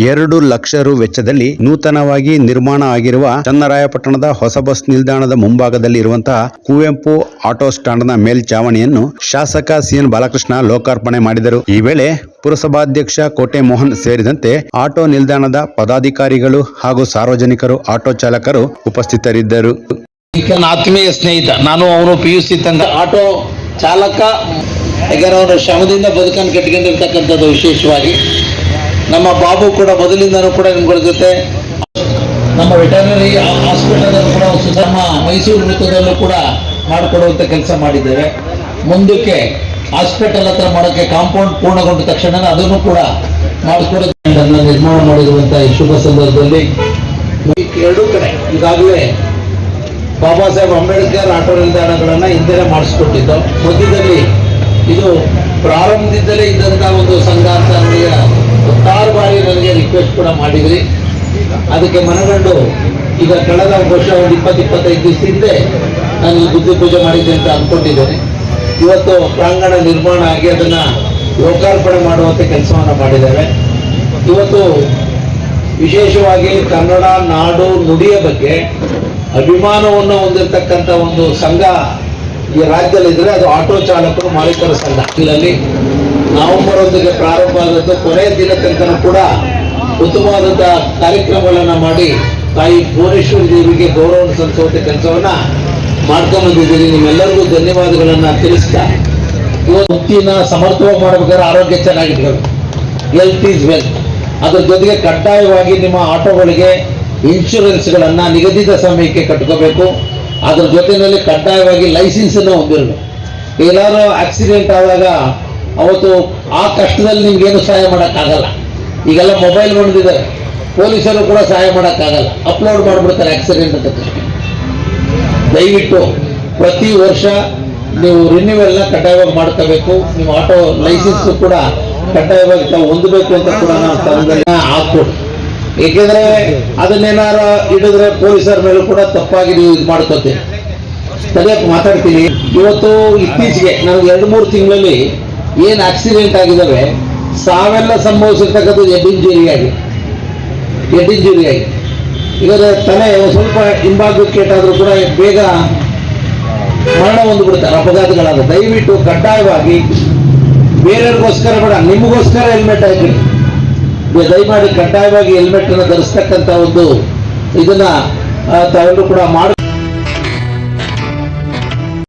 2 ಲಕ್ಷ ರು ವೆಚ್ಚದಲ್ಲಿ ನೂತನವಾಗಿ ನಿರ್ಮಾಣ ಆಗಿರುವ ಚನ್ನರಾಯಪಟ್ಟಣದ ಹೊಸ ಬಸ್ ನಿಲ್ದಾಣದ ಮುಂಭಾಗದಲ್ಲಿ ಇರುವಂತಹ ಕುವೆಂಪು ಆಟೋ ಸ್ಟ್ಯಾಂಡ್ನ ಮೇಲ್ಚಾವಣಿಯನ್ನು ಶಾಸಕ ಸಿಎನ್ ಬಾಲಕೃಷ್ಣ ಲೋಕಾರ್ಪಣೆ ಮಾಡಿದರು. ಈ ವೇಳೆ ಪುರಸಭಾಧ್ಯಕ್ಷ ಕೋಟೆ ಮೋಹನ್ ಸೇರಿದಂತೆ ಆಟೋ ನಿಲ್ದಾಣದ ಪದಾಧಿಕಾರಿಗಳು ಹಾಗೂ ಸಾರ್ವಜನಿಕರು, ಆಟೋ ಚಾಲಕರು ಉಪಸ್ಥಿತರಿದ್ದರು. ನನ್ನ ಆತ್ಮೀಯ ಸ್ನೇಹಿತ, ನಾನು ಅವನು PUC ತಂದ ಆಟೋ ಚಾಲಕ. ಯಾಕಂದ್ರೆ ಅವರ ಶ್ರಮದಿಂದ ಬದುಕನ್ನು ಕಟ್ಕೊಂಡಿರ್ತಕ್ಕಂಥದ್ದು. ವಿಶೇಷವಾಗಿ ನಮ್ಮ ಬಾಬು ಕೂಡ ಮೊದಲಿಂದನೂ ಕೂಡ ನಿಮ್ಗಳ ಜೊತೆ ನಮ್ಮ ವೆಟರ್ನರಿ ಹಾಸ್ಪಿಟಲ್ ಕೂಡ ನಮ್ಮ ಮೈಸೂರು ವೃತ್ತದಲ್ಲೂ ಕೂಡ ಮಾಡಿಕೊಡುವಂಥ ಕೆಲಸ ಮಾಡಿದ್ದೇವೆ. ಮುಂದಕ್ಕೆ ಹಾಸ್ಪಿಟಲ್ ಹತ್ರ ಮಾಡೋಕ್ಕೆ ಕಾಂಪೌಂಡ್ ಪೂರ್ಣಗೊಂಡ ತಕ್ಷಣ ಅದನ್ನು ಕೂಡ ಮಾಡಿಕೊಡೋದನ್ನು ನಿರ್ಮಾಣ ಮಾಡಿರುವಂಥ ಈ ಶುಭ ಸಂದರ್ಭದಲ್ಲಿ ಎರಡೂ ಕಡೆ ಈಗಾಗಲೇ ಬಾಬಾ ಸಾಹೇಬ್ ಅಂಬೇಡ್ಕರ್ ಆಟೋ ನಿಲ್ದಾಣಗಳನ್ನು ಹಿಂದೆ ಮಾಡಿಸ್ಕೊಟ್ಟಿದ್ದು. ಮಧ್ಯದಲ್ಲಿ ಇದು ಪ್ರಾರಂಭದಿಂದಲೇ ಇದ್ದಂಥ ಒಂದು ಸಂಘ ಅಂತ ನನಗೆ 6 ಬಾರಿ ನನಗೆ ರಿಕ್ವೆಸ್ಟ್ ಕೂಡ ಮಾಡಿದ್ರಿ. ಅದಕ್ಕೆ ಮನಗಂಡು ಈಗ ಕಳೆದ ವರ್ಷ ಒಂದು 20-25 ದಿವಸ ಹಿಂದೆ ನಾನು ಈ ಬುದ್ಧಿ ಪೂಜೆ ಮಾಡಿದ್ದೆ ಅಂತ ಅಂದ್ಕೊಂಡಿದ್ದೇನೆ. ಇವತ್ತು ಪ್ರಾಂಗಣ ನಿರ್ಮಾಣ ಆಗಿ ಅದನ್ನು ಲೋಕಾರ್ಪಣೆ ಮಾಡುವಂಥ ಕೆಲಸವನ್ನು ಮಾಡಿದ್ದೇವೆ. ಇವತ್ತು ವಿಶೇಷವಾಗಿ ಕನ್ನಡ ನಾಡು ನುಡಿಯ ಬಗ್ಗೆ ಅಭಿಮಾನವನ್ನು ಹೊಂದಿರತಕ್ಕಂಥ ಒಂದು ಸಂಘ ಈ ರಾಜ್ಯದಲ್ಲಿ ಇದ್ರೆ ಅದು ಆಟೋ ಚಾಲಕರು ಮಾಲೀಕರ ಸಂಘ. ಇಲ್ಲಿ ನವೆಂಬರ್ 1ಗೆ ಪ್ರಾರಂಭ ಆದದ್ದು ಕೊನೆಯ ದಿನ ತನಕ ಕೂಡ ಉತ್ತಮವಾದಂಥ ಕಾರ್ಯಕ್ರಮಗಳನ್ನು ಮಾಡಿ ತಾಯಿ ಭುವನೇಶ್ವರಿ ದೇವಿಗೆ ಗೌರವ ಸಲ್ಲಿಸುವಂಥ ಕೆಲಸವನ್ನ ಮಾಡ್ಕೊಂಡ್ಬಂದಿದ್ದೀರಿ. ನಿಮ್ಮೆಲ್ಲರಿಗೂ ಧನ್ಯವಾದಗಳನ್ನು ತಿಳಿಸ್ತಾ, ಇವತ್ತು ಮುಕ್ತಿನ ಸಮರ್ಥವಾಗಿ ಮಾಡಬೇಕಾದ್ರೆ ಆರೋಗ್ಯ ಚೆನ್ನಾಗಿರ್ಬೇಕು. Health is wealth. ಅದ್ರ ಜೊತೆಗೆ ಕಡ್ಡಾಯವಾಗಿ ನಿಮ್ಮ ಆಟೋಗಳಿಗೆ ಇನ್ಶೂರೆನ್ಸ್ಗಳನ್ನು ನಿಗದಿತ ಸಮಯಕ್ಕೆ ಕಟ್ಕೋಬೇಕು. ಅದ್ರ ಜೊತೆಯಲ್ಲಿ ಕಡ್ಡಾಯವಾಗಿ ಲೈಸೆನ್ಸನ್ನು ಹೊಂದಿರಬೇಕು. ಎಲ್ಲಾರು ಆಕ್ಸಿಡೆಂಟ್ ಆದಾಗ ಅವತ್ತು ಆ ಕಷ್ಟದಲ್ಲಿ ನಿಮ್ಗೇನು ಸಹಾಯ ಮಾಡೋಕ್ಕಾಗಲ್ಲ. ಈಗೆಲ್ಲ ಮೊಬೈಲ್ ಹೊಂದಿದ್ದಾರೆ, ಪೊಲೀಸರು ಕೂಡ ಸಹಾಯ ಮಾಡೋಕ್ಕಾಗಲ್ಲ, ಅಪ್ಲೋಡ್ ಮಾಡಿಬಿಡ್ತಾರೆ ಆಕ್ಸಿಡೆಂಟ್ ಅಂತ. ದಯವಿಟ್ಟು ಪ್ರತಿ ವರ್ಷ ನೀವು ರಿನ್ಯೂವಲ್ನ ಕಡ್ಡಾಯವಾಗಿ ಮಾಡ್ಕೋಬೇಕು. ನೀವು ಆಟೋ ಲೈಸೆನ್ಸ್ ಕೂಡ ಕಡ್ಡಾಯವಾಗಿ ತಾವು ಹೊಂದಬೇಕು ಅಂತ ಕೂಡ ನಾವು ತಂದಲ್ಲಿ ಹಾಕ್ಕೊಡಿ. ಏಕೆಂದ್ರೆ ಅದನ್ನೇನಾರ ಹಿಡಿದ್ರೆ ಪೊಲೀಸರ ಮೇಲೂ ಕೂಡ ತಪ್ಪಾಗಿ ನೀವು ಇದು ಮಾಡ್ಕೋತೀವಿ. ತಡೆಯಕ್ಕೆ ಮಾತಾಡ್ತೀನಿ. ಇವತ್ತು ಇತ್ತೀಚೆಗೆ ನನಗೆ 2-3 ತಿಂಗಳಲ್ಲಿ ಏನು ಆಕ್ಸಿಡೆಂಟ್ ಆಗಿದ್ದಾವೆ, ಸಾವೆಲ್ಲ ಸಂಭವಿಸಿರ್ತಕ್ಕಂಥದ್ದು ಹೆಡ್ ಇಂಜುರಿಯಾಗಿ. ಈಗ ತಲೆ ಸ್ವಲ್ಪ ಹಿಂಭಾಗಕ್ಕೆ ಏಟಾದರೂ ಕೂಡ ಬೇಗ ಮರಣ ಹೊಂದ್ಬಿಡ್ತಾರೆ ಅಪಘಾತಗಳಾದ. ದಯವಿಟ್ಟು ಕಡ್ಡಾಯವಾಗಿ ಬೇರೆಯವ್ರಿಗೋಸ್ಕರ ಬೇಡ, ನಿಮಗೋಸ್ಕರ ಹೆಲ್ಮೆಟ್ ಹಾಕಿ. ದಯಮಾಡಿ ಕಡ್ಡಾಯವಾಗಿ ಹೆಲ್ಮೆಟ್ ಅನ್ನು ಧರಿಸ್ತಕ್ಕಂಥ ಒಂದು ಇದನ್ನ ತಾವೆಲ್ಲರೂ ಕೂಡ ಮಾಡಿ